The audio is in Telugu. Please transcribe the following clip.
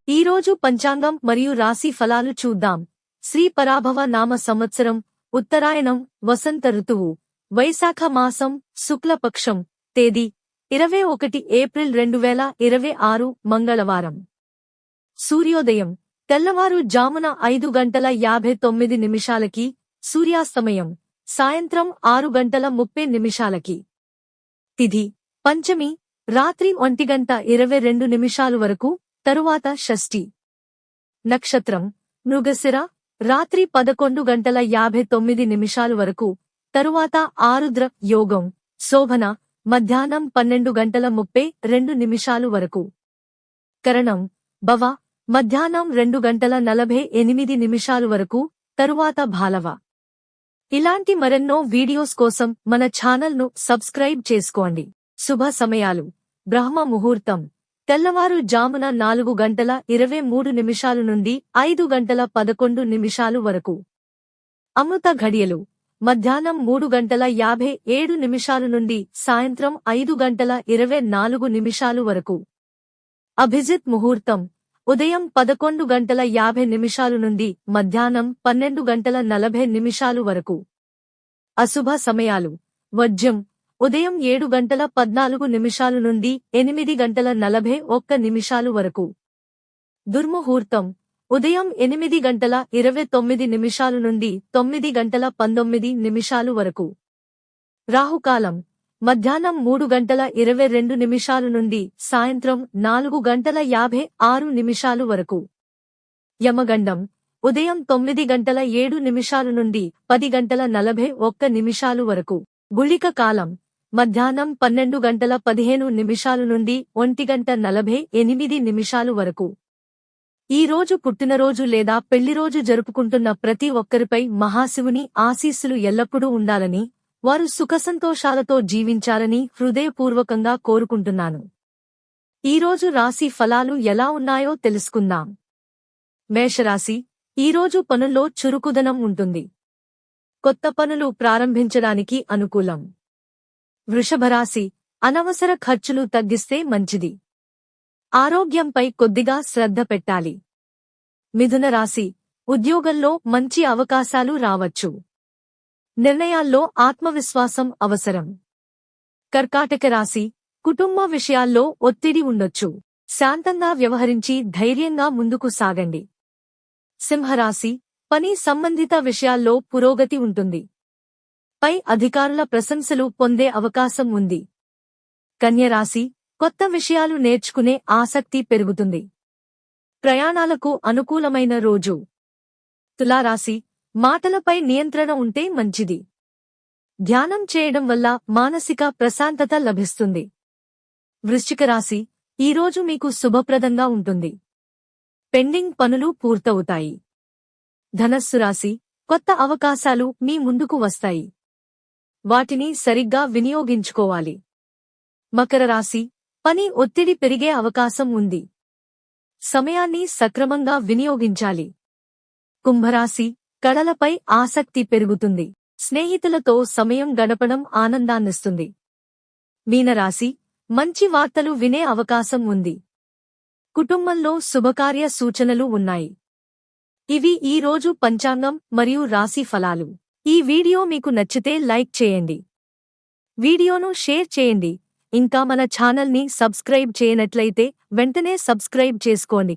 ఈరోజు పంచాంగం మరియు రాశి ఫలాలు చూద్దాం. శ్రీ పరాభవ నామ సంవత్సరం, ఉత్తరాయణం, వసంత ఋతువు, వైశాఖ మాసం, శుక్లపక్షం, తేదీ 21 ఏప్రిల్ 2026 మంగళవారం. సూర్యోదయం తెల్లవారు జామున 5:59 సూర్యాస్తమయం సాయంత్రం 6:30 తిథి పంచమి రాత్రి 1:22 వరకు, తరువాత షష్ఠి. నక్షత్రం మృగశిర రాత్రి 11:59 వరకు, తరువాత ఆరుద్ర. యోగం శోభన మధ్యాహ్నం 12:32 వరకు. కరణం భవ మధ్యాహ్నం 2:48 వరకు, తరువాత భాలవ. ఇలాంటి మరెన్నో వీడియోస్ కోసం మన ఛానల్ను సబ్స్క్రైబ్ చేసుకోండి. శుభ సమయాలు. బ్రహ్మ ముహూర్తం తెల్లవారు జామున 4:23 నుండి 5:11 వరకు. అమృత ఘడియలు మధ్యాహ్నం 3:57 నుండి సాయంత్రం 5:24 వరకు. అభిజిత్ ముహూర్తం ఉదయం 11:50 నుండి మధ్యాహ్నం 12:40 వరకు. అశుభ సమయాలు వర్జ్యం ఉదయం 7:14 నుండి 8:41 వరకు. దుర్ముహూర్తం ఉదయం 8:29 నుండి 9:19 వరకు. రాహుకాలం మధ్యాహ్నం 3:22 నుండి సాయంత్రం 4:56 వరకు. యమగండం ఉదయం 9:07 నుండి 10:41 వరకు. గుళిక కాలం మధ్యాహ్నం 12:15 నుండి 1:48 వరకు. ఈ రోజు పుట్టినరోజు లేదా పెళ్లిరోజు జరుపుకుంటున్న ప్రతి ఒక్కరిపై మహాశివుని ఆశీస్సులు ఎల్లప్పుడూ ఉండాలని, వారు సుఖసంతోషాలతో జీవించాలని హృదయపూర్వకంగా కోరుకుంటున్నాను. ఈరోజు రాశి ఫలాలు ఎలా ఉన్నాయో తెలుసుకుందాం. మేషరాశి ఈరోజు పనుల్లో చురుకుదనం ఉంటుంది. కొత్త పనులు ప్రారంభించడానికి అనుకూలం. వృషభరాశి అనవసర ఖర్చులు తగ్గిస్తే మంచిది. ఆరోగ్యంపై కొద్దిగా శ్రద్ధ పెట్టాలి. మిథున రాశి ఉద్యోగంలో మంచి అవకాశాలు రావచ్చు. నిర్ణయాల్లో ఆత్మవిశ్వాసం అవసరం. కర్కాటక రాశి కుటుంబ విషయాల్లో ఒత్తిడి ఉండొచ్చు. శాంతంగా వ్యవహరించి ధైర్యంగా ముందుకు సాగండి. సింహరాశి పని సంబంధిత విషయాల్లో పురోగతి ఉంటుంది. పై అధికారుల ప్రశంసలు పొందే అవకాశం ఉంది. కన్యరాశి కొత్త విషయాలు నేర్చుకునే ఆసక్తి పెరుగుతుంది. ప్రయాణాలకు అనుకూలమైన రోజు. తులారాశి మాటలపై నియంత్రణ ఉంటే మంచిది. ధ్యానం చేయడం వల్ల మానసిక ప్రశాంతత లభిస్తుంది. వృశ్చిక రాశి ఈరోజు మీకు శుభప్రదంగా ఉంటుంది. పెండింగ్ పనులు పూర్తవుతాయి. ధనస్సు రాశి కొత్త అవకాశాలు మీ ముందుకు వస్తాయి. వాటిని సరిగ్గా వినియోగించుకోవాలి. మకర రాశి పని ఒత్తిడి పెరిగే అవకాశం ఉంది. సమయాన్ని సక్రమంగా వినియోగించాలి. కుంభరాశి కళలపై ఆసక్తి పెరుగుతుంది. స్నేహితులతో సమయం గడపడం ఆనందాన్నిస్తుంది. మీనరాశి మంచి వార్తలు వినే అవకాశం ఉంది. కుటుంబంలో శుభకార్య సూచనలు ఉన్నాయి. ఇవి ఈ రోజు పంచాంగం మరియు రాశి ఫలాలు. ఈ వీడియో మీకు నచ్చితే లైక్ చేయండి. వీడియోను షేర్ చేయండి. ఇంకా మన ఛానల్ని సబ్స్క్రైబ్ చేయనట్లయితే వెంటనే సబ్స్క్రైబ్ చేసుకోండి.